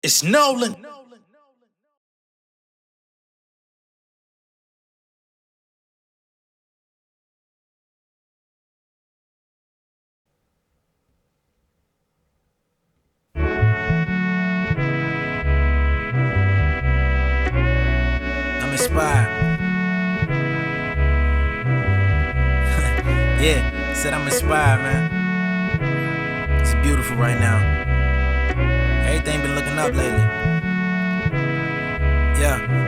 It's Nolan. I'm inspired. Yeah, said I'm inspired, man. It's beautiful right now. Everything been looking up lately. Yeah.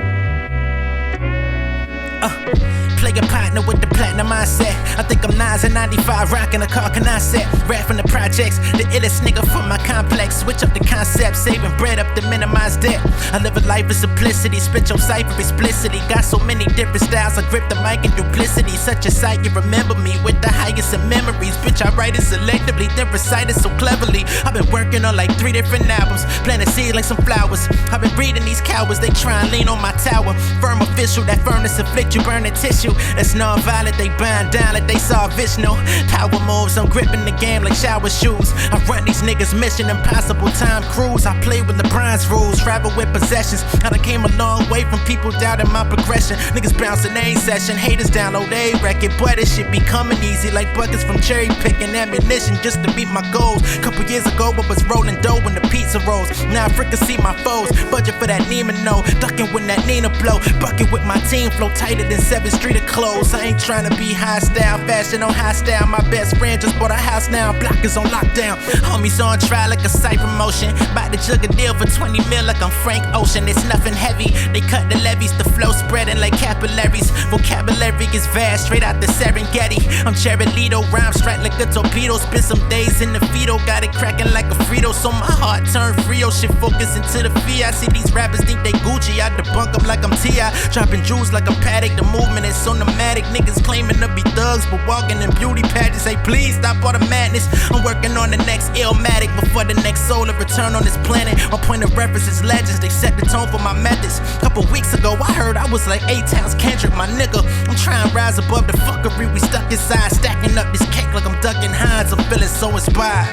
Play a partner with the platinum mindset. I think I'm Nas in 95, rocking a car set. Rap from the projects, the illest nigga from my complex. Switch up the concept, saving bread up to minimize debt. I live a life of simplicity, spit your cipher explicitly. Got so many different styles, I grip the mic in duplicity. Such a sight, you remember me with the highest of memories. Bitch, I write it selectively, then recite it so cleverly. I've been working on like 3 different albums, planting seeds like some flowers. I've been breeding these cowards, they try and lean on my tower. Firm official, that furnace afflict you, burning tissue. That's non-violent, they bind down like they saw Vishnu. Power moves, I'm gripping the game like shower shoes. I run these niggas Mission Impossible Tom Cruise. I play with LeBron's rules, travel with possessions. I done came a long way from people doubting my progression. Niggas bouncing A session, haters download A record. Boy, this shit be coming easy like buckets from cherry picking ammunition just to beat my goals. Couple years ago, I was rolling dough when the pizza rolls. Now I freaking see my foes, budget for that Neiman no. Ducking when that Nina blow, bucket with my team flow tighter than 7th Street of clothes. I ain't trying to be high style, fashion on high style. My best friend just bought a house now, block is on lockdown. Homies on trial like a site promotion. Bout to jug a deal for 20 mil like I'm Frank Ocean. It's nothing heavy, they cut the levies, the flow spreading like capillaries. Vocabulary is vast, straight out the Serengeti. I'm Cherilito, rhyme strike like a torpedo. Spent some days in the fetal, got it cracking like a Frito. So my heart turned Frio, shit focus into the fear. I see these rappers think they Gucci, I debunk them like I'm T.I. Dropping jewels like a paddock, the movement is so nomadic. Niggas claiming to be thugs, but walking in beauty pageants. Say please stop all the madness. I'm working on the next Illmatic before the next solar return on this planet. My point of reference is legends, they set the tone for my methods. Couple weeks ago I heard I was like 8 times Kendrick, my nigga. I'm trying to rise above the fuckery we stuck inside, stacking up this cake like I'm ducking Hines. I'm feeling so inspired.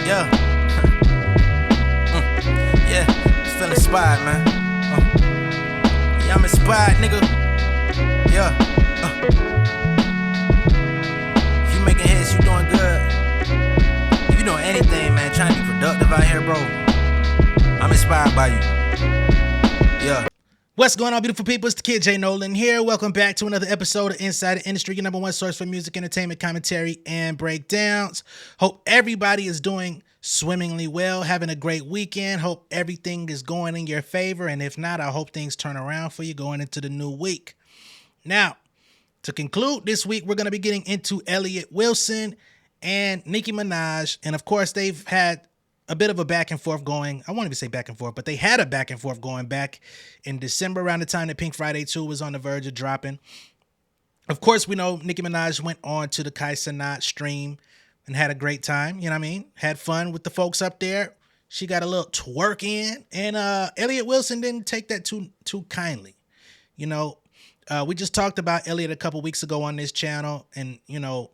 Yeah. Yeah, just feel inspired, man. Yeah, I'm inspired, nigga. Yeah. If you making hits, you doing good. If you doing anything, man, trying to be productive out here, bro, I'm inspired by you. Yeah. What's going on, beautiful people? It's the kid J Nolan here. Welcome back to another episode of Inside the Industry, your number one source for music, entertainment, commentary, and breakdowns. Hope everybody is doing swimmingly well, having a great weekend. Hope everything is going in your favor, and if not, I hope things turn around for you going into the new week. Now, to conclude this week, we're going to be getting into Elliott Wilson and Nicki Minaj, and of course, they've had a bit of a back and forth going. I won't even say back and forth, but they had a back and forth going back in December around the time that Pink Friday 2 was on the verge of dropping. Of course, we know Nicki Minaj went on to the Kai Cenat stream and had a great time. You know what I mean? Had fun with the folks up there. She got a little twerk in, and Elliott Wilson didn't take that too kindly. You know, we just talked about Elliott a couple weeks ago on this channel, and, you know,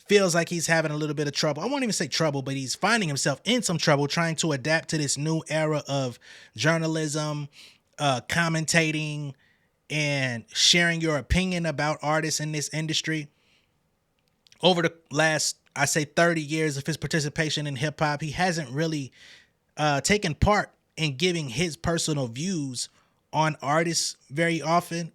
feels like he's having a little bit of trouble. I won't even say trouble, but he's finding himself in some trouble trying to adapt to this new era of journalism, commentating, and sharing your opinion about artists in this industry. Over the last, I say 30 years of his participation in hip hop, he hasn't really taken part in giving his personal views on artists very often.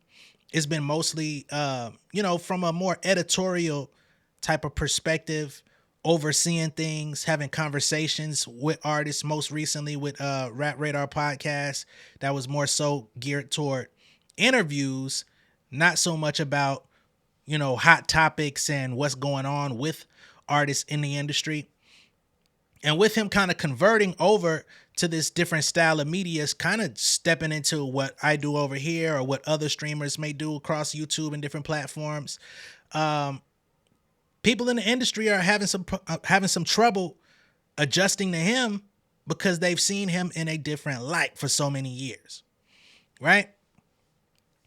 It's been mostly, from a more editorial type of perspective, overseeing things, having conversations with artists, most recently with Rap Radar podcast that was more so geared toward interviews, not so much about, hot topics and what's going on with artists in the industry. And with him kind of converting over to this different style of media, is kind of stepping into what I do over here or what other streamers may do across YouTube and different platforms. People in the industry are having some trouble adjusting to him because they've seen him in a different light for so many years, right?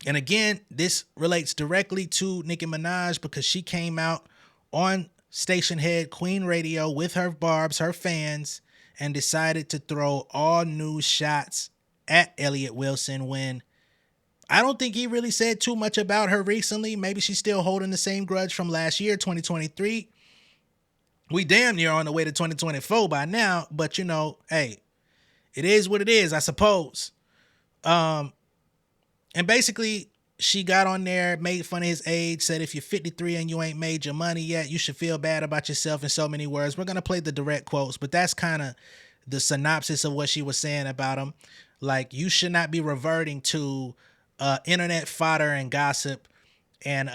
And again, this relates directly to Nicki Minaj because she came out on StationHead Queen Radio with her barbs, her fans, and decided to throw all new shots at Elliott Wilson when I don't think he really said too much about her recently. Maybe she's still holding the same grudge from last year, 2023. We damn near on the way to 2024 by now, but you know, hey, it is what it is, I suppose. And basically, she got on there, made fun of his age, said if you're 53 and you ain't made your money yet, you should feel bad about yourself in so many words. We're going to play the direct quotes, but that's kind of the synopsis of what she was saying about him. Like, you should not be reverting to internet fodder and gossip and,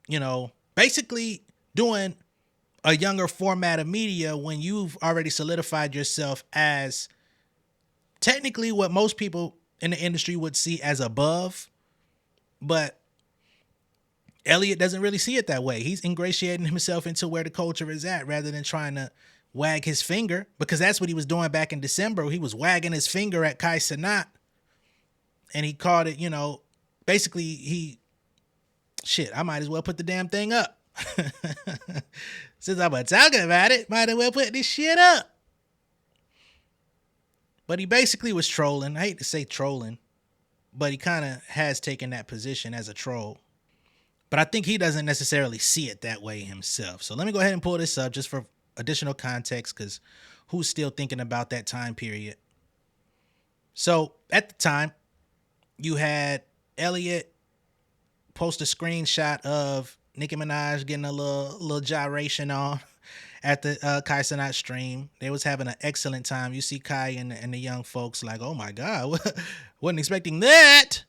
you know, basically doing a younger format of media when you've already solidified yourself as technically what most people in the industry would see as above. But Elliott doesn't really see it that way. He's ingratiating himself into where the culture is at rather than trying to wag his finger, because that's what he was doing back in December. He was wagging his finger at Kai Cenat, and he called it, you know, basically I might as well put the damn thing up. Since I'm talking about it, might as well put this shit up. But he basically was trolling. I hate to say trolling, but he kind of has taken that position as a troll. But I think he doesn't necessarily see it that way himself. So let me go ahead and pull this up just for additional context, because who's still thinking about that time period? So at the time, you had Elliott post a screenshot of Nicki Minaj getting a little gyration on at the Kai Cenat stream. They was having an excellent time. You see Kai and the young folks like, oh my God, wasn't expecting that.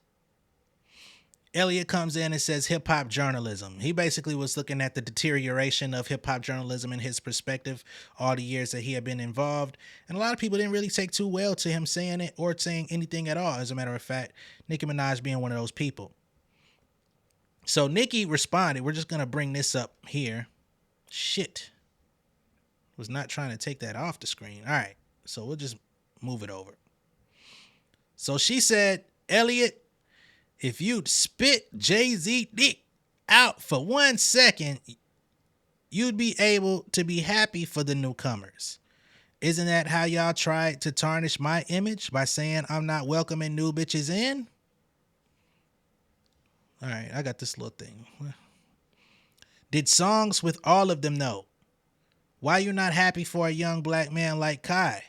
Elliott comes in and says hip hop journalism. He basically was looking at the deterioration of hip hop journalism in his perspective, all the years that he had been involved. And a lot of people didn't really take too well to him saying it or saying anything at all. As a matter of fact, Nicki Minaj being one of those people. So Nicki responded. We're just going to bring this up here. Shit. Was not trying to take that off the screen. All right. So we'll just move it over. So she said, Elliott, if you'd spit Jay-Z dick out for 1 second, you'd be able to be happy for the newcomers. Isn't that how y'all tried to tarnish my image by saying I'm not welcoming new bitches in? All right, I got this little thing. Did songs with all of them know? Why you not happy for a young black man like Kai?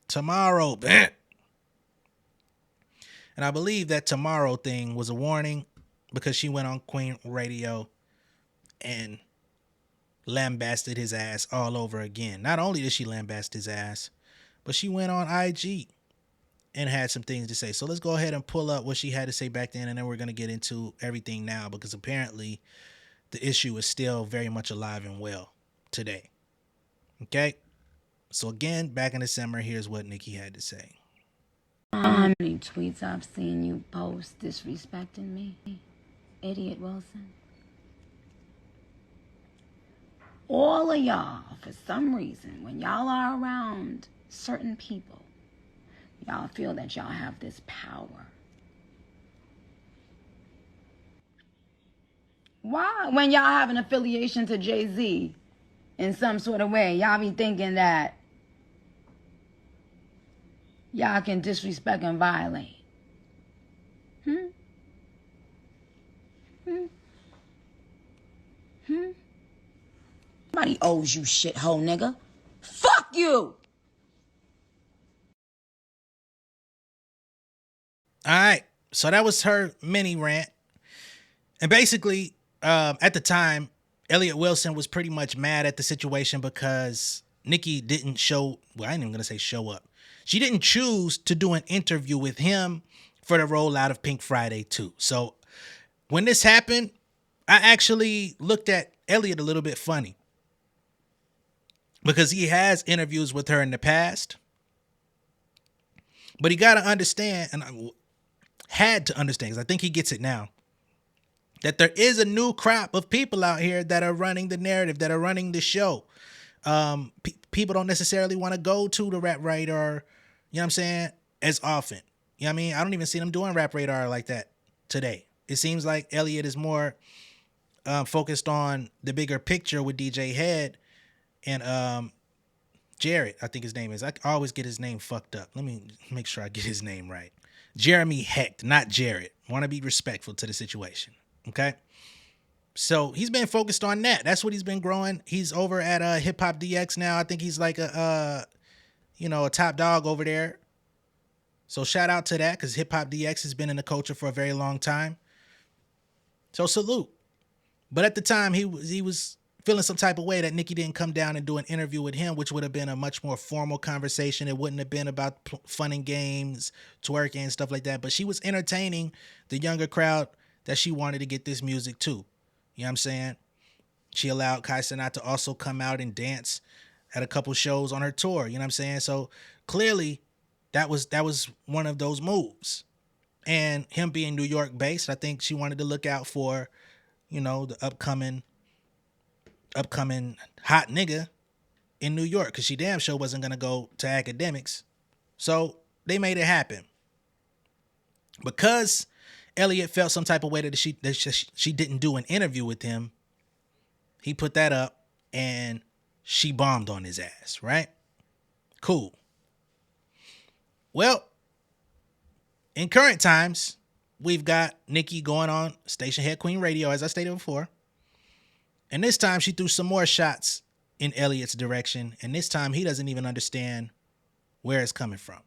Tomorrow, bent. And I believe that tomorrow thing was a warning, because she went on Queen Radio and lambasted his ass all over again. Not only did she lambast his ass, but she went on IG and had some things to say. So let's go ahead and pull up what she had to say back then, and then we're going to get into everything now, because apparently the issue is still very much alive and well today. Okay? So again, back in December, here's what Nicki had to say. How many tweets I've seen you post disrespecting me, Elliott Wilson? All of y'all, for some reason, when y'all are around certain people, y'all feel that y'all have this power. Why? When y'all have an affiliation to Jay-Z in some sort of way, y'all be thinking that y'all can disrespect and violate. Nobody owes you shit, hoe nigga. Fuck you! All right. So that was her mini rant. And basically, at the time, Elliott Wilson was pretty much mad at the situation because Nicki didn't show, well, I ain't even going to say show up. She didn't choose to do an interview with him for the rollout of Pink Friday 2. So when this happened, I actually looked at Elliott a little bit funny, because he has interviews with her in the past. But he got to understand, and I had to understand, because I think he gets it now, that there is a new crop of people out here that are running the narrative, that are running the show. People don't necessarily want to go to the Rap Radar, you know what I'm saying, as often. You know what I mean? I don't even see them doing Rap Radar like that today. It seems like Elliott is more focused on the bigger picture with DJ Head and Jared, I think his name is. I always get his name fucked up. Let me make sure I get his name right. Jeremy Hecht, not Jared. Want to be respectful to the situation. Okay. So he's been focused on that. That's what he's been growing. He's over at Hip Hop DX now. I think he's like a top dog over there. So shout out to that, because Hip Hop DX has been in the culture for a very long time. So salute. But at the time, he was feeling some type of way that Nicki didn't come down and do an interview with him, which would have been a much more formal conversation. It wouldn't have been about fun and games, twerking and stuff like that. But she was entertaining the younger crowd that she wanted to get this music to. You know what I'm saying? She allowed Kai Cenat to also come out and dance at a couple shows on her tour. You know what I'm saying? So clearly that was one of those moves. And him being New York based, I think she wanted to look out for, the upcoming hot nigga in New York, because she damn sure wasn't going to go to academics. So they made it happen. Because Elliott felt some type of way that she didn't do an interview with him, he put that up and she bombed on his ass, right? Cool. Well, in current times, we've got Nicki going on StationHead Queen Radio, as I stated before. And this time she threw some more shots in Elliott's direction. And this time he doesn't even understand where it's coming from.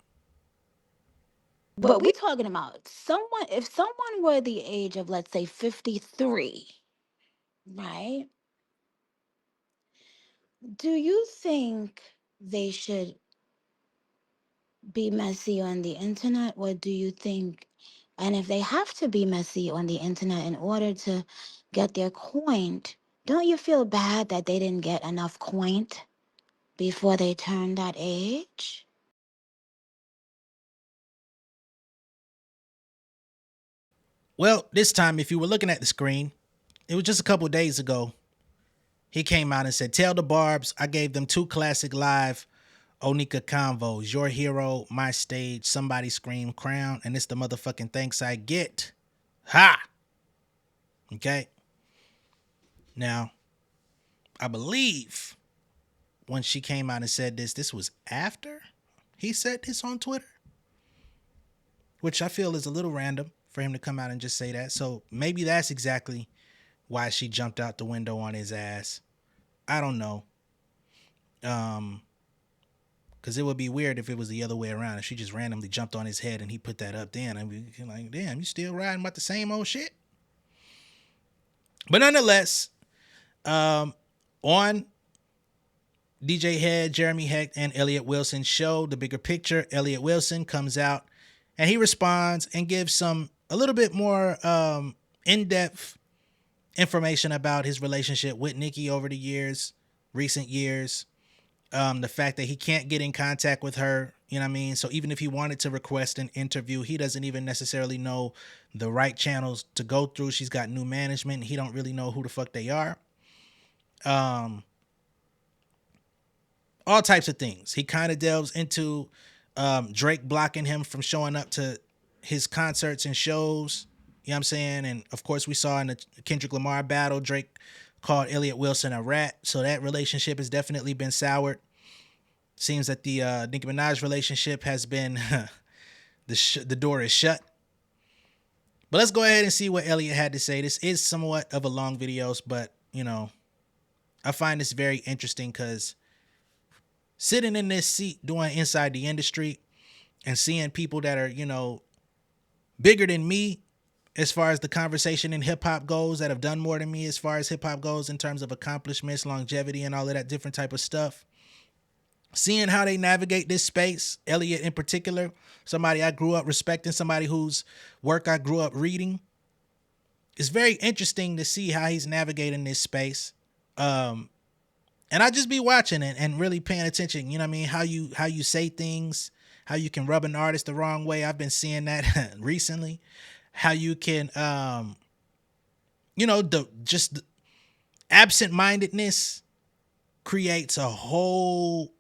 But we talking about if someone were the age of, let's say, 53, right? Do you think they should be messy on the internet, or do you think, and if they have to be messy on the internet in order to get their coin, don't you feel bad that they didn't get enough coin before they turned that age? Well, this time, if you were looking at the screen, it was just a couple days ago. He came out and said, "Tell the Barbs I gave them 2 classic live Onika convos. Your Hero, My Stage, Somebody Scream, Crown, and it's the motherfucking thanks I get." Ha! Okay? Now, I believe when she came out and said this was after he said this on Twitter, which I feel is a little random for him to come out and just say that. So maybe that's exactly why she jumped out the window on his ass. I don't know. Because it would be weird if it was the other way around. If she just randomly jumped on his head and he put that up, then I'd be like, damn, you still riding about the same old shit? But nonetheless, on DJ Head, Jeremy Hecht, and Elliott Wilson's show, The Bigger Picture, Elliott Wilson comes out and he responds and gives a little bit more in-depth information about his relationship with Nicki over the recent years. The fact that he can't get in contact with her, you know what I mean? So even if he wanted to request an interview, he doesn't even necessarily know the right channels to go through. She's got new management, and he don't really know who the fuck they are. All types of things. He kind of delves into Drake blocking him from showing up to his concerts and shows. You know what I'm saying? And of course, we saw in the Kendrick Lamar battle, Drake called Elliott Wilson a rat. So that relationship has definitely been soured. Seems that the Nicki Minaj relationship has been, the door is shut. But let's go ahead and see what Elliott had to say. This is somewhat of a long video, but, I find this very interesting because sitting in this seat doing Inside the Industry and seeing people that are, bigger than me as far as the conversation in hip hop goes, that have done more than me as far as hip hop goes in terms of accomplishments, longevity, and all of that different type of stuff. Seeing how they navigate this space, Elliott in particular, somebody I grew up respecting, somebody whose work I grew up reading. It's very interesting to see how he's navigating this space. And I just be watching it and really paying attention. You know what I mean? How you say things, how you can rub an artist the wrong way. I've been seeing that recently. How you can, the absent-mindedness creates a whole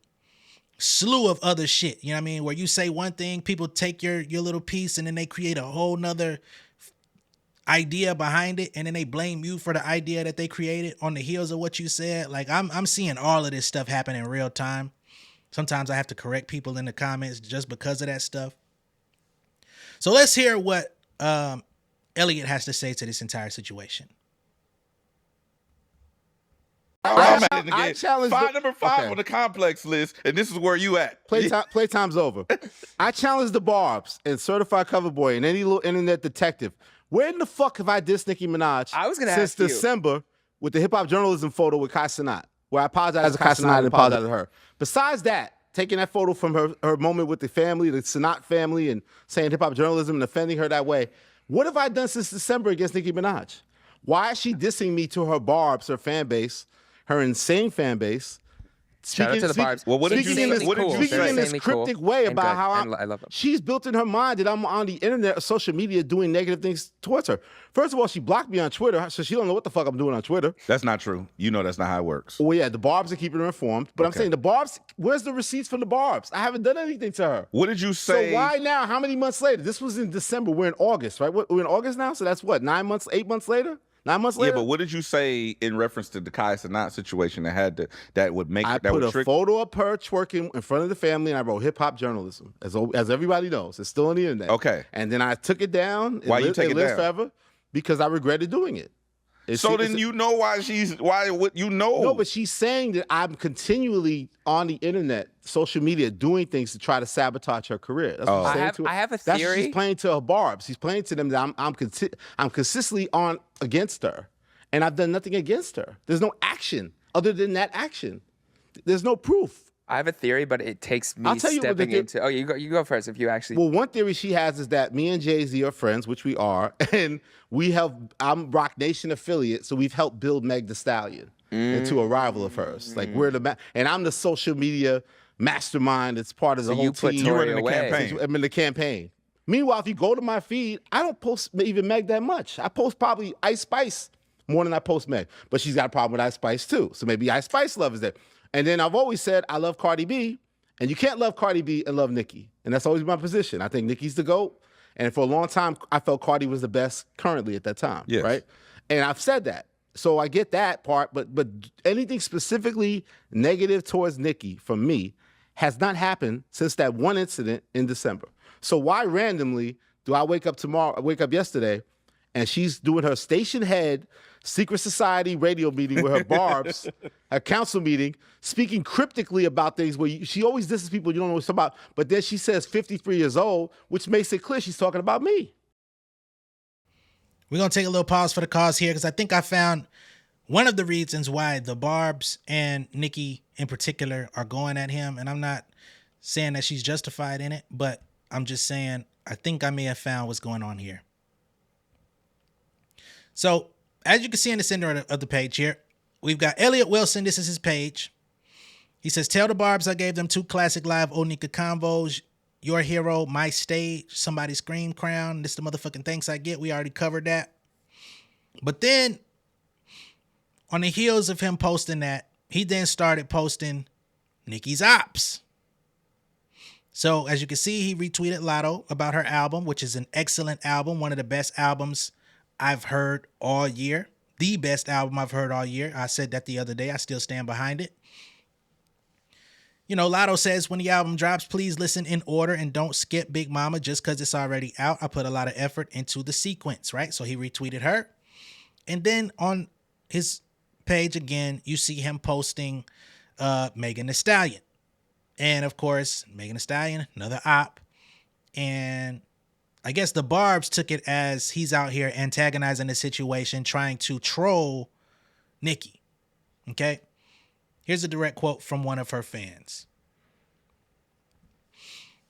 slew of other shit. You know what I mean? Where you say one thing, people take your little piece and then they create a whole nother idea behind it, and then they blame you for the idea that they created on the heels of what you said. Like I'm seeing all of this stuff happen in real time. Sometimes I have to correct people in the comments just because of that stuff. So let's hear what Elliott has to say to this entire situation. I challenge number 5 on the complex list, and this is where you at. Playtime's over. I challenge the Barbs and Certified Cover Boy and any little internet detective. Where in the fuck have I dissed Nicki Minaj since December with the hip hop journalism photo with Kai Cenat, where I apologize to Kai Cenat and apologize to her. Besides that, taking that photo from her moment with the family, the Cenat family, and saying hip hop journalism and offending her that way, what have I done since December against Nicki Minaj? Why is she dissing me to her Barbs, her fan base, her insane fan base? Shout out to the Barbs. Well, what did you say? Speaking in this cryptic way about how I love them. She's built in her mind that I'm on the internet or social media doing negative things towards her. First of all, she blocked me on Twitter, so she don't know what the fuck I'm doing on Twitter. That's not true. You know that's not how it works. Well, yeah, the Barbs are keeping her informed. But I'm saying the Barbs, where's the receipts from the Barbs? I haven't done anything to her. What did you say? So why now? How many months later? This was in December. We're in August, right? We're in August now? So that's what, 9 months, 8 months later? 9 months later? Yeah, but what did you say in reference to the Kai Cenat situation that would make I that put would a photo of her twerking in front of the family, and I wrote hip hop journalism, as everybody knows. It's still on the internet. Okay. And then I took it down. Why you take it down? Forever because I regretted doing it. You know why you know. No, but she's saying that I'm continually on the internet, social media, doing things to try to sabotage her career. That's what she's saying to her. I have a That's theory. what she's playing to her Barbs. She's playing to them that I'm consistently on against her, and I've done nothing against her. There's no action other than that action. There's no proof. I have a theory, but it takes me stepping into. Oh, you go first. If you actually. Well, one theory she has is that me and Jay-Z are friends, which we are, and I'm Rock Nation affiliate, so we've helped build Meg Thee Stallion into a rival of hers. Like and I'm the social media mastermind that's part of the whole team. You were in the campaign. I'm in the campaign. Meanwhile, if you go to my feed, I don't post even Meg that much. I post probably Ice Spice more than I post Meg, but she's got a problem with Ice Spice too. So maybe Ice Spice love is there. And then I've always said I love Cardi B, and you can't love Cardi B and love Nicki. And that's always my position. I think Nicki's the GOAT. And for a long time, I felt Cardi was the best currently at that time, right? And I've said that. So I get that part, but anything specifically negative towards Nicki from me has not happened since that one incident in December. So why randomly do I wake up yesterday, and she's doing her StationHead secret society radio meeting with her Barbs, a council meeting, speaking cryptically about things where she always disses people you don't know what she's about, but then she says 53 years old, which makes it clear she's talking about me. We're going to take a little pause for the cause here because I think I found one of the reasons why the Barbs and Nicki in particular are going at him. And I'm not saying that she's justified in it, but I'm just saying I think I may have found what's going on here. So, as you can see in the center of the page here, we've got Elliott Wilson. This is his page. He says, tell the Barbs I gave them 2 classic live Onika convos. Your hero, my stage, somebody scream crown. This the motherfucking thanks I get. We already covered that. But then, on the heels of him posting that, he then started posting Nicki's ops. So, as you can see, he retweeted Lotto about her album, which is an excellent album. One of the best albums I've heard all year. The best album I've heard all year. I said that the other day. I still stand behind it. You know, Lotto says when the album drops, please listen in order and don't skip Big Mama just because it's already out. I put a lot of effort into the sequence, right? So he retweeted her. And then on his page again, you see him posting Megan Thee Stallion. And of course, Megan Thee Stallion, another op. And I guess the Barbs took it as he's out here antagonizing the situation, trying to troll Nicki. Okay? Here's a direct quote from one of her fans.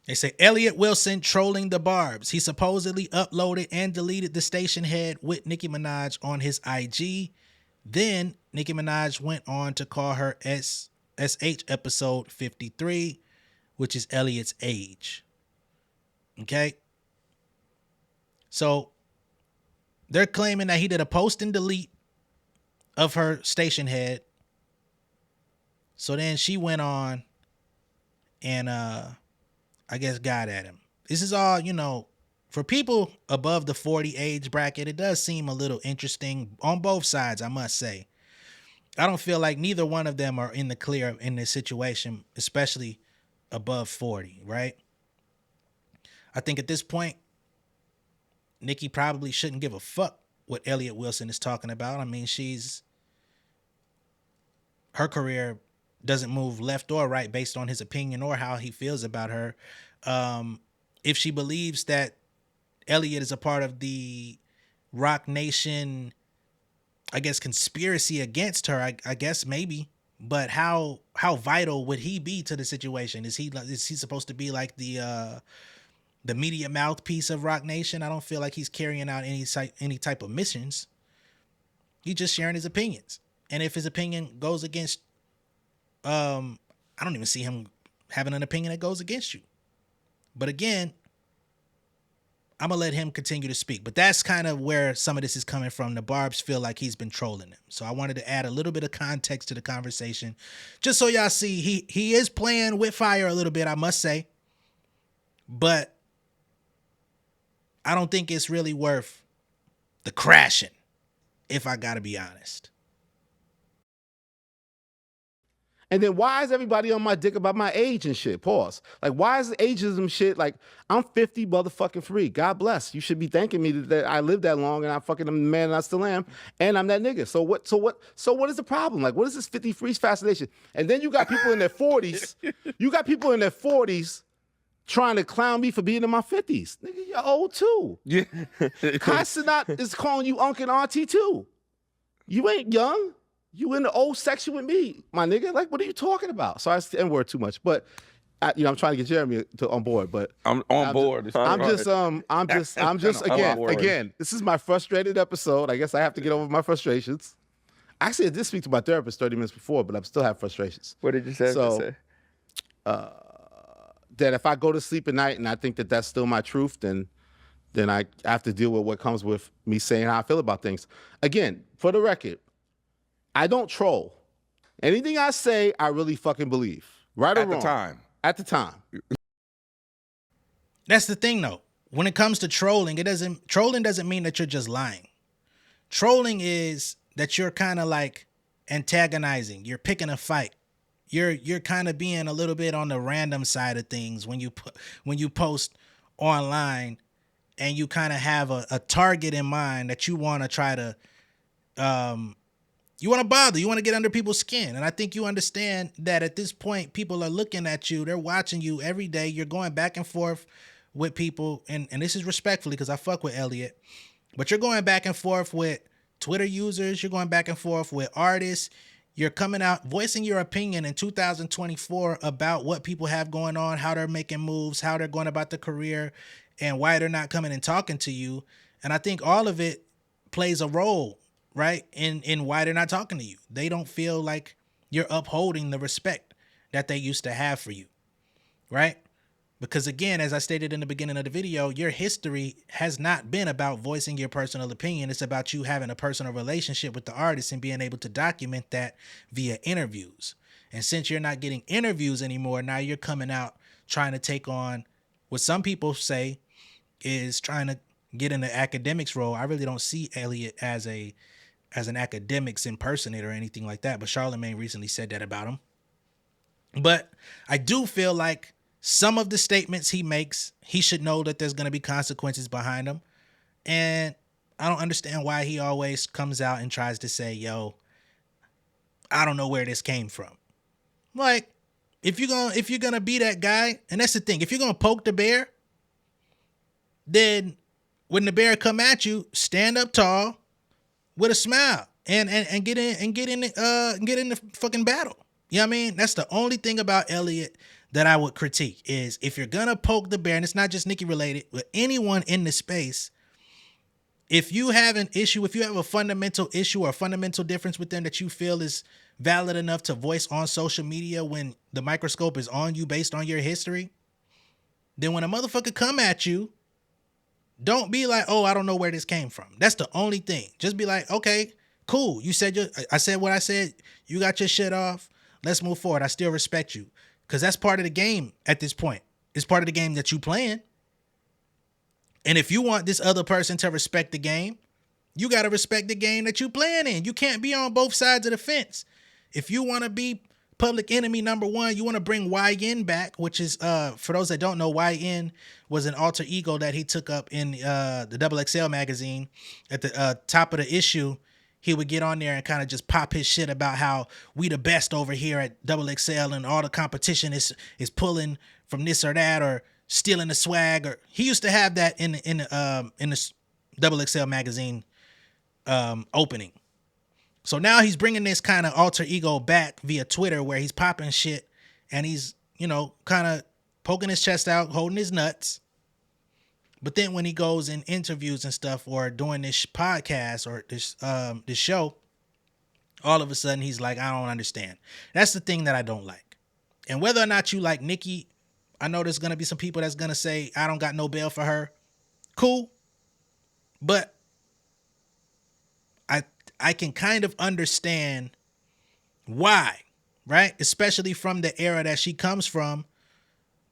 They say, Elliott Wilson trolling the Barbs. He supposedly uploaded and deleted the StationHead with Nicki Minaj on his IG. Then Nicki Minaj went on to call her SH episode 53, which is Elliott's age. Okay? So they're claiming that he did a post and delete of her StationHead. So then she went on and I guess got at him. This is all, you know, for people above the 40 age bracket, it does seem a little interesting on both sides, I must say. I don't feel like neither one of them are in the clear in this situation, especially above 40, right? I think at this point, Nicki probably shouldn't give a fuck what Elliott Wilson is talking about. I mean, her career doesn't move left or right based on his opinion or how he feels about her. If she believes that Elliott is a part of the Roc Nation, I guess, conspiracy against her, I guess maybe. But how vital would he be to the situation? Is he supposed to be like the media mouthpiece of Roc Nation? I don't feel like he's carrying out any type of missions. He's just sharing his opinions. And if his opinion goes against, I don't even see him having an opinion that goes against you. But again, I'm going to let him continue to speak. But that's kind of where some of this is coming from. The Barbs feel like he's been trolling them. So I wanted to add a little bit of context to the conversation. Just so y'all see, he is playing with fire a little bit, I must say. But I don't think it's really worth the crashing, if I got to be honest. And then why is everybody on my dick about my age and shit? Pause. Like, why is the ageism shit? Like, I'm 50 motherfucking free. God bless. You should be thanking me that I lived that long and I fucking am the man and I still am. And I'm that nigga. So what is the problem? Like, what is this 50 free fascination? And then you got people in their 40s. You got people in their 40s trying to clown me for being in my 50s. Nigga, you're old too. Yeah. Kai Cenat is calling you uncle and auntie too. You ain't young. You in the old section with me, my nigga. Like, what are you talking about? Sorry, I N-word too much, but I'm trying to get Jeremy on board. But I'm on board. I'm just again. This is my frustrated episode. I guess I have to get over my frustrations. Actually, I did speak to my therapist 30 minutes before, but I still have frustrations. What did you say? That if I go to sleep at night and I think that that's still my truth, then I have to deal with what comes with me saying how I feel about things. Again, for the record, I don't troll. Anything I say, I really fucking believe. Right or wrong. At the time. That's the thing, though. When it comes to trolling doesn't mean that you're just lying. Trolling is that you're kind of like antagonizing. You're picking a fight. You're kind of being a little bit on the random side of things when you post online, and you kind of have a target in mind that you want to try to you want to bother, you want to get under people's skin. And I think you understand that at this point, people are looking at you. They're watching you every day. You're going back and forth with people. And this is respectfully because I fuck with Elliott. But you're going back and forth with Twitter users. You're going back and forth with artists. You're coming out, voicing your opinion in 2024 about what people have going on, how they're making moves, how they're going about the career, and why they're not coming and talking to you. And I think all of it plays a role, right, in why they're not talking to you. They don't feel like you're upholding the respect that they used to have for you, right? Because again, as I stated in the beginning of the video, your history has not been about voicing your personal opinion. It's about you having a personal relationship with the artist and being able to document that via interviews. And since you're not getting interviews anymore, now you're coming out trying to take on what some people say is trying to get in the academics role. I really don't see Elliott as an academics impersonator or anything like that. But Charlamagne recently said that about him. But I do feel like some of the statements he makes, he should know that there's going to be consequences behind them. And I don't understand why he always comes out and tries to say, yo, I don't know where this came from. Like, if you're going to be that guy, and that's the thing, if you're going to poke the bear, then when the bear come at you, stand up tall with a smile and get in the fucking battle. You know what I mean? That's the only thing about Elliott that I would critique is if you're gonna poke the bear, and it's not just Nicki related, but anyone in the space, if you have an issue, if you have a fundamental issue or a fundamental difference with them that you feel is valid enough to voice on social media when the microscope is on you based on your history, then when a motherfucker come at you, don't be like, oh, I don't know where this came from. That's the only thing. Just be like, okay, cool. I said what I said. You got your shit off. Let's move forward. I still respect you. Because that's part of the game at this point. It's part of the game that you playing. And if you want this other person to respect the game, you got to respect the game that you playing in. You can't be on both sides of the fence. If you want to be Public Enemy #1. You want to bring YN back, which is for those that don't know, YN was an alter ego that he took up in the XXL magazine. At the top of the issue, he would get on there and kind of just pop his shit about how we the best over here at XXL and all the competition is pulling from this or that or stealing the swag. Or he used to have that in the XXL magazine opening. So now he's bringing this kind of alter ego back via Twitter where he's popping shit and he's, kind of poking his chest out, holding his nuts. But then when he goes in interviews and stuff or doing this podcast or this show, all of a sudden he's like, I don't understand. That's the thing that I don't like. And whether or not you like Nicki, I know there's going to be some people that's going to say, I don't got no bail for her. Cool. But I can kind of understand why, right? Especially from the era that she comes from.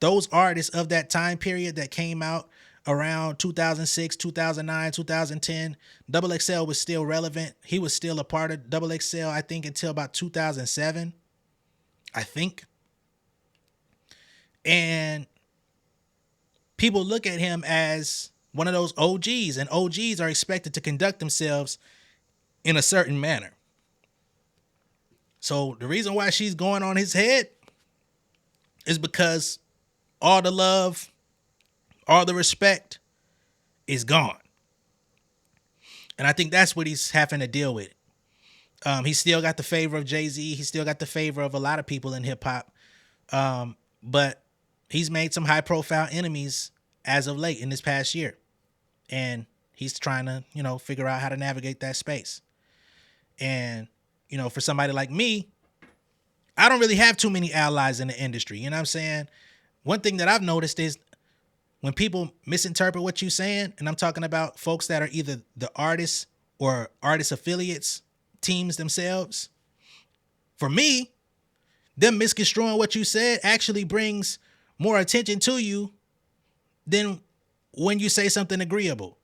Those artists of that time period that came out around 2006, 2009, 2010, XXL was still relevant. He was still a part of XXL, I think, until about 2007, I think. And people look at him as one of those OGs, and OGs are expected to conduct themselves in a certain manner. So the reason why she's going on his head is because all the love, all the respect is gone. And I think that's what he's having to deal with. He still got the favor of Jay-Z. He still got the favor of a lot of people in hip hop. But he's made some high profile enemies as of late in this past year. And he's trying to, figure out how to navigate that space. And, for somebody like me, I don't really have too many allies in the industry. You know what I'm saying? One thing that I've noticed is when people misinterpret what you're saying, and I'm talking about folks that are either the artists or artist affiliates, teams themselves. For me, them misconstruing what you said actually brings more attention to you than when you say something agreeable.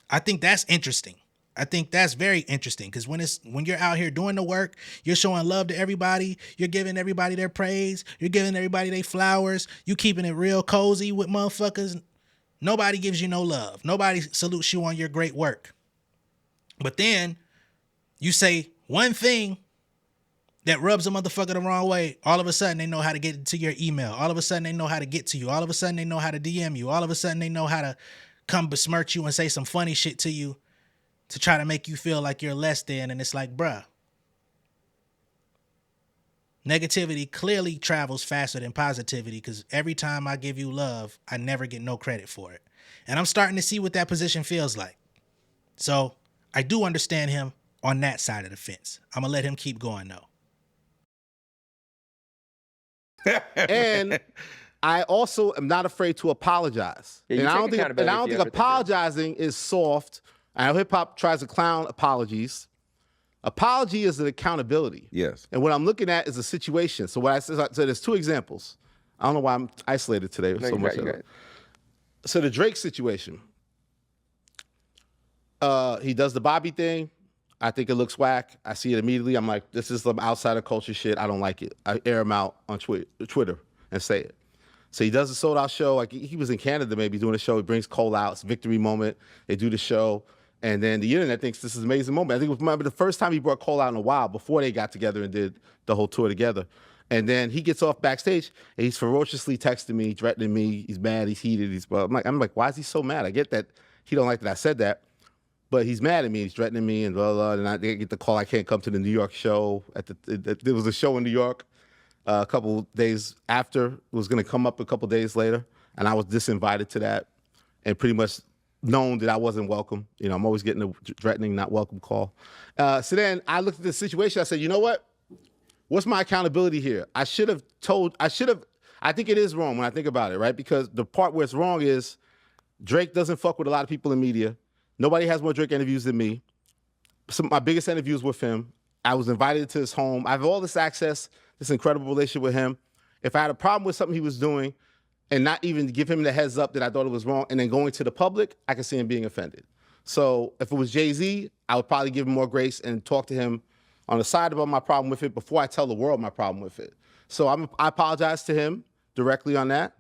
I think that's interesting. I think that's very interesting because when you're out here doing the work, you're showing love to everybody. You're giving everybody their praise. You're giving everybody their flowers. You keeping it real cozy with motherfuckers. Nobody gives you no love. Nobody salutes you on your great work. But then you say one thing that rubs a motherfucker the wrong way. All of a sudden they know how to get into your email. All of a sudden they know how to get to you. All of a sudden they know how to DM you. All of a sudden they know how to come besmirch you and say some funny shit to you to try to make you feel like you're less than. And it's like, bruh, negativity clearly travels faster than positivity because every time I give you love, I never get no credit for it. And I'm starting to see what that position feels like. So I do understand him on that side of the fence. I'm going to let him keep going though. And I also am not afraid to apologize. Yeah, and I don't think apologizing is soft. I know hip hop tries to clown apologies. Apology is an accountability. Yes. And what I'm looking at is a situation. So what I said, so there's two examples. I don't know why I'm isolated today with so much. So the Drake situation. He does the Bobby thing. I think it looks whack. I see it immediately. I'm like, this is some outsider culture shit. I don't like it. I air him out on Twitter and say it. So he does a sold out show. Like he was in Canada maybe doing a show. He brings Cole out. It's a victory moment. They do the show. And then the internet thinks this is an amazing moment. I think it was the first time he brought Cole out in a while before they got together and did the whole tour together. And then he gets off backstage and he's ferociously texting me, threatening me. He's mad. He's heated. I'm like, why is he so mad? I get that he don't like that I said that, but he's mad at me. He's threatening me and blah, blah, blah. And I get the call. I can't come to the New York show. There was a show in New York a couple days after. It was going to come up a couple days later. And I was disinvited to that and pretty much known that I wasn't welcome. I'm always getting a threatening, not welcome call. So then I looked at the situation. I said, you know what? What's my accountability here? I think it is wrong when I think about it, right? Because the part where it's wrong is Drake doesn't fuck with a lot of people in media. Nobody has more Drake interviews than me. Some of my biggest interviews with him. I was invited to his home. I have all this access, this incredible relationship with him. If I had a problem with something he was doing, and not even give him the heads up that I thought it was wrong, and then going to the public, I could see him being offended. So if it was Jay-Z, I would probably give him more grace and talk to him on the side about my problem with it before I tell the world my problem with it. So I apologize to him directly on that.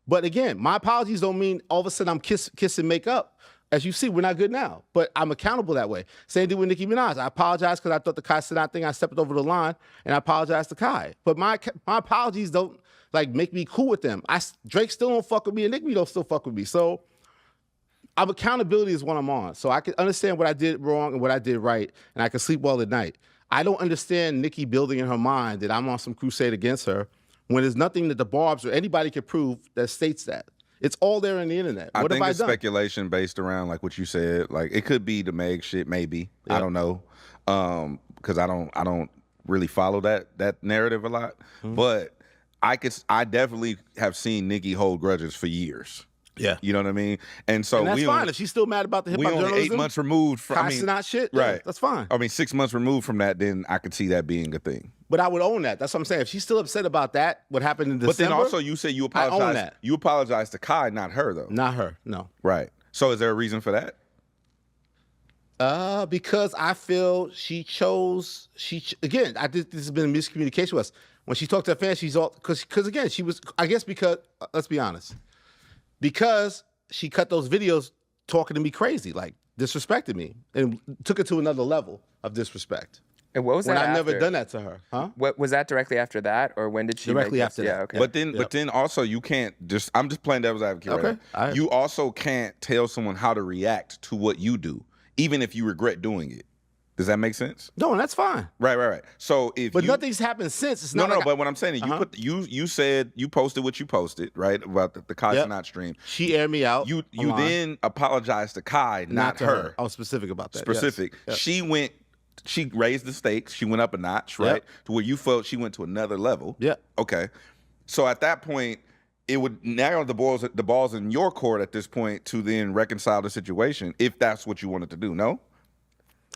But again, my apologies don't mean all of a sudden I'm kiss and make up. As you see, we're not good now, but I'm accountable that way. Same thing with Nicki Minaj. I apologize because I thought the Kai Cenat thing, I stepped over the line, and I apologize to Kai. But my apologies don't like make me cool with them. Drake still don't fuck with me, and Nicki don't still fuck with me. So accountability is what I'm on. So I can understand what I did wrong and what I did right, and I can sleep well at night. I don't understand Nicki building in her mind that I'm on some crusade against her when there's nothing that the Barbs or anybody can prove that states that. It's all there in the internet. What I think it's done? speculation based around like what you said. Like it could be the Meg shit, maybe. Yeah. I don't know, because I don't really follow that narrative a lot. Mm-hmm. But I definitely have seen Nicki hold grudges for years. Yeah, you know what I mean. And so that's fine. If she's still mad about the hip hop journalism, we only 8 months removed from not shit. Right, yeah, that's fine. I mean, 6 months removed from that, then I could see that being a thing. But I would own that. That's what I'm saying. If she's still upset about that, what happened in December. But then also you say you apologize. I own that. You apologize to Kai, not her though. Not her. No. Right. So is there a reason for that? Because I feel she chose. Again, this has been a miscommunication with us. When she talked to her fans, she's all because again she was. I guess because let's be honest, because she cut those videos talking to me crazy, like disrespected me, and took it to another level of disrespect. And what was that? When I've never done that to her, huh? What was that directly after that, or when did she? Directly after that. Yeah, okay. But then also you can't just. I'm just playing devil's advocate. Okay. Right? You also can't tell someone how to react to what you do, even if you regret doing it. Does that make sense? No, and that's fine. Right. So but nothing's happened since. It's not but what I'm saying is you said you posted what you posted, right, about the Kai Cenat stream. She aired me out. You then apologized to Kai, not her. I was specific about that. Specific. Yes. She raised the stakes. She went up a notch, right, to where you felt she went to another level. Yeah. Okay. So at that point, it would now the ball's in your court at this point to then reconcile the situation if that's what you wanted to do. No.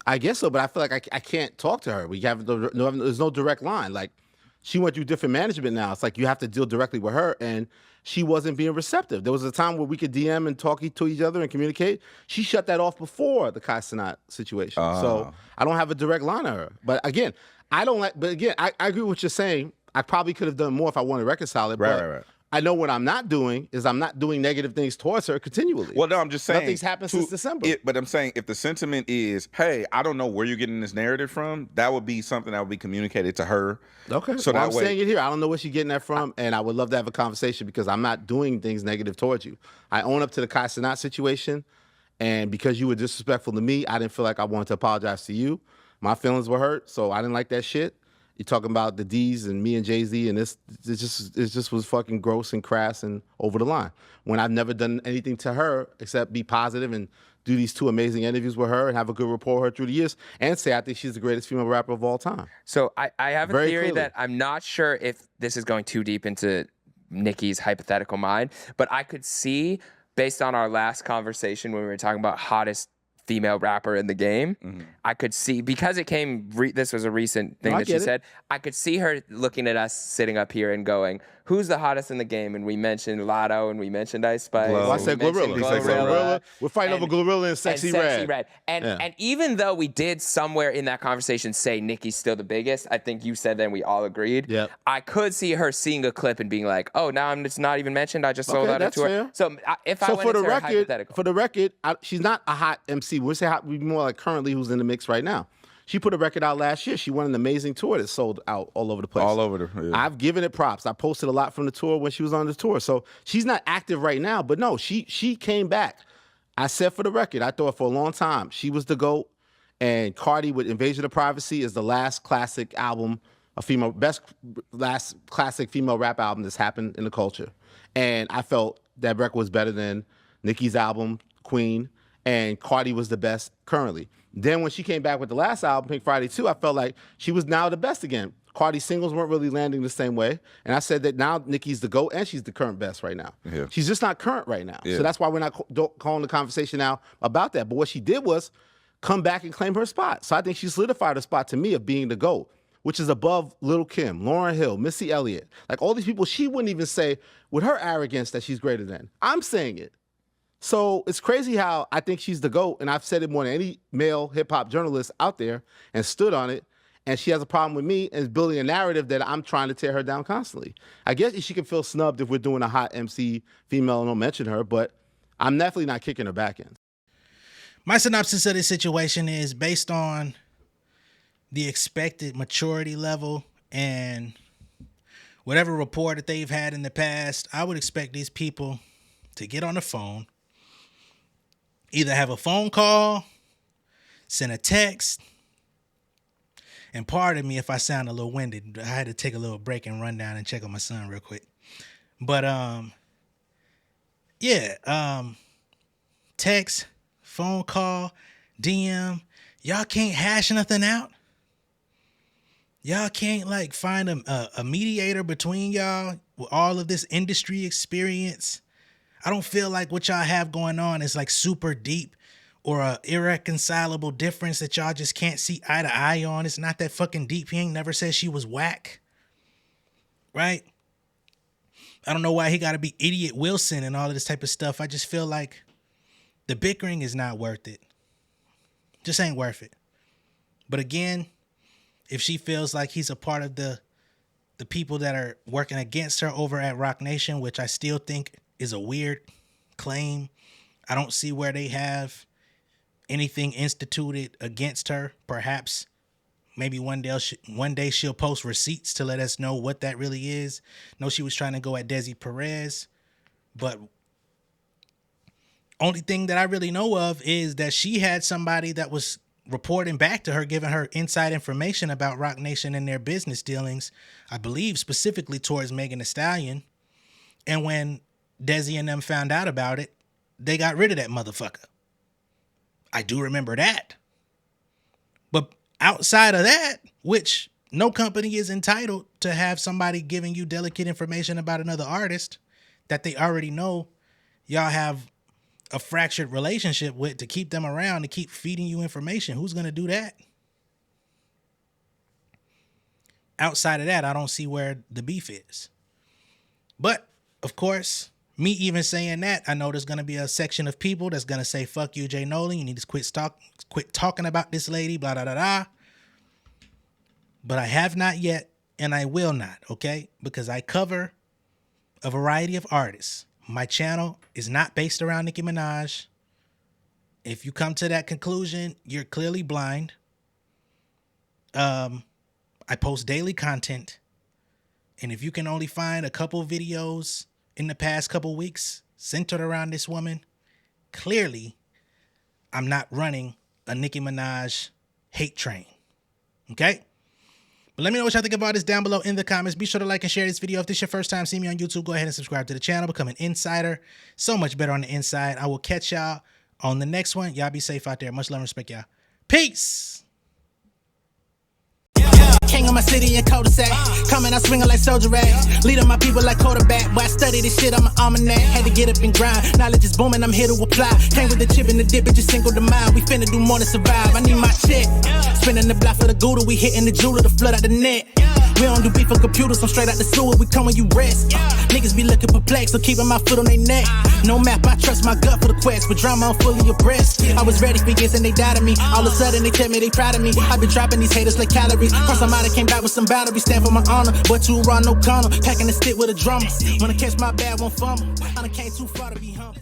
I guess so, but I feel like I can't talk to her. There's no direct line. Like, she went through different management now. It's like you have to deal directly with her, and she wasn't being receptive. There was a time where we could DM and talk to each other and communicate. She shut that off before the Kai Cenat situation. So I don't have a direct line to her. But again, I agree with what you're saying. I probably could have done more if I wanted to reconcile it. Right. I know what I'm not doing is I'm not doing negative things towards her continually. Well, no, I'm just saying. Nothing's happened since December. But I'm saying if the sentiment is, hey, I don't know where you're getting this narrative from, that would be something that would be communicated to her. Okay. So I'm saying it here. I don't know where she's getting that from, and I would love to have a conversation because I'm not doing things negative towards you. I own up to the Kai Cenat situation, and because you were disrespectful to me, I didn't feel like I wanted to apologize to you. My feelings were hurt, so I didn't like that shit. You're talking about the D's and me and Jay-Z, and it just was fucking gross and crass and over the line. When I've never done anything to her except be positive and do these 2 amazing interviews with her and have a good rapport with her through the years and say I think she's the greatest female rapper of all time. So I have a theory that I'm not sure if this is going too deep into Nicki's hypothetical mind, but I could see, based on our last conversation when we were talking about hottest female rapper in the game, I could see, because it came, this was a recent thing that she said, I could see her looking at us sitting up here and going, who's the hottest in the game? And we mentioned Lotto and we mentioned Ice Spice. I said Glorilla. We're fighting over Glorilla and Sexy Red. And even though we did somewhere in that conversation say Nicki's still the biggest, I think you said then we all agreed. Yep. I could see her seeing a clip and being like, oh, now it's not even mentioned. I just sold out a tour. Fair. So if I went into her hypothetical. For the record, she's not a hot MC. We'll say hot, more like currently who's in the mix right now. She put a record out last year. She won an amazing tour that sold out all over the place. All over I've given it props. I posted a lot from the tour when she was on the tour. So she's not active right now, but no, she came back. I said for the record, I thought for a long time she was the GOAT, and Cardi with Invasion of Privacy is the last classic album, last classic female rap album that's happened in the culture. And I felt that record was better than Nicki's album, Queen, and Cardi was the best currently. Then when she came back with the last album, Pink Friday 2, I felt like she was now the best again. Cardi's singles weren't really landing the same way. And I said that now Nicki's the GOAT and she's the current best right now. Yeah. She's just not current right now. Yeah. So that's why we're not calling the conversation now about that. But what she did was come back and claim her spot. So I think she solidified her spot to me of being the GOAT, which is above Lil' Kim, Lauryn Hill, Missy Elliott. Like all these people, she wouldn't even say with her arrogance that she's greater than. I'm saying it. So it's crazy how I think she's the GOAT, and I've said it more than any male hip-hop journalist out there and stood on it. and she has a problem with me and is building a narrative that I'm trying to tear her down constantly. I guess she can feel snubbed if we're doing a hot MC female and don't mention her, but I'm definitely not kicking her back in. My synopsis of this situation is based on the expected maturity level and whatever rapport that they've had in the past. I would expect these people to get on the phone, either have a phone call, send a text, and pardon me if I sound a little winded. I had to take a little break and run down and check on my son real quick. But text, phone call, DM. Y'all can't hash nothing out. Y'all can't like find a mediator between y'all with all of this industry experience. I don't feel like what y'all have going on is like super deep or a irreconcilable difference that y'all just can't see eye to eye on. It's not that fucking deep. He ain't never said she was whack. Right? I don't know why he got to be Idiot Wilson and all of this type of stuff. I just feel like the bickering is not worth it. Just ain't worth it. But again, if she feels like he's a part of the people that are working against her over at Roc Nation, which I still think is a weird claim. I don't see where they have anything instituted against her. Perhaps maybe one day she'll post receipts to let us know what that really is. No, she was trying to go at Desi Perez, but only thing that I really know of is that she had somebody that was reporting back to her, giving her inside information about Roc Nation and their business dealings, I believe specifically towards Megan Thee Stallion. And when Desi and them found out about it, they got rid of that motherfucker. I do remember that. But outside of that, which no company is entitled to have somebody giving you delicate information about another artist that they already know y'all have a fractured relationship with, to keep them around, to keep feeding you information. Who's going to do that? Outside of that, I don't see where the beef is. But, of course, me even saying that, I know there's going to be a section of people that's going to say, fuck you, J Nolan. You need to quit talking about this lady, blah, blah, blah, blah. But I have not yet, and I will not, okay? Because I cover a variety of artists. My channel is not based around Nicki Minaj. If you come to that conclusion, you're clearly blind. I post daily content. And if you can only find a couple videos in the past couple weeks centered around this woman, clearly I'm not running a Nicki Minaj hate train. Okay? But let me know what y'all think about this down below in the comments. Be sure to like and share this video. If this is your first time seeing me on YouTube, go ahead and subscribe to the channel. Become an insider. So much better on the inside. I will catch y'all on the next one. Y'all be safe out there. Much love and respect, y'all. Peace. King of my city and cul-de-sac. Coming out swinging like Soldier Rag. Leading my people like quarterback. Boy, I study this shit, I'm an almanac. Had to get up and grind. Knowledge is booming, I'm here to apply. Came with the chip and the dip, it just single the mind. We finna do more than survive. I need my check. Spinning the block for the Gouda. We hitting the jeweler to flood out the net. We don't do beef for computers, I'm straight out the sewer. We come when you rest. Niggas be looking perplexed, so keeping my foot on their neck. No map, I trust my gut for the quest. But drama, I'm fully abreast. I was ready for years and they doubted me. All of a sudden they tell me they proud of me. I been dropping these haters like calories. Cross them out, I came back with some boundaries. Stand for my honor, but too raw, no corner. Packing the stick with a drummer. When I catch my bad, won't fumble. I done came too far to be humble.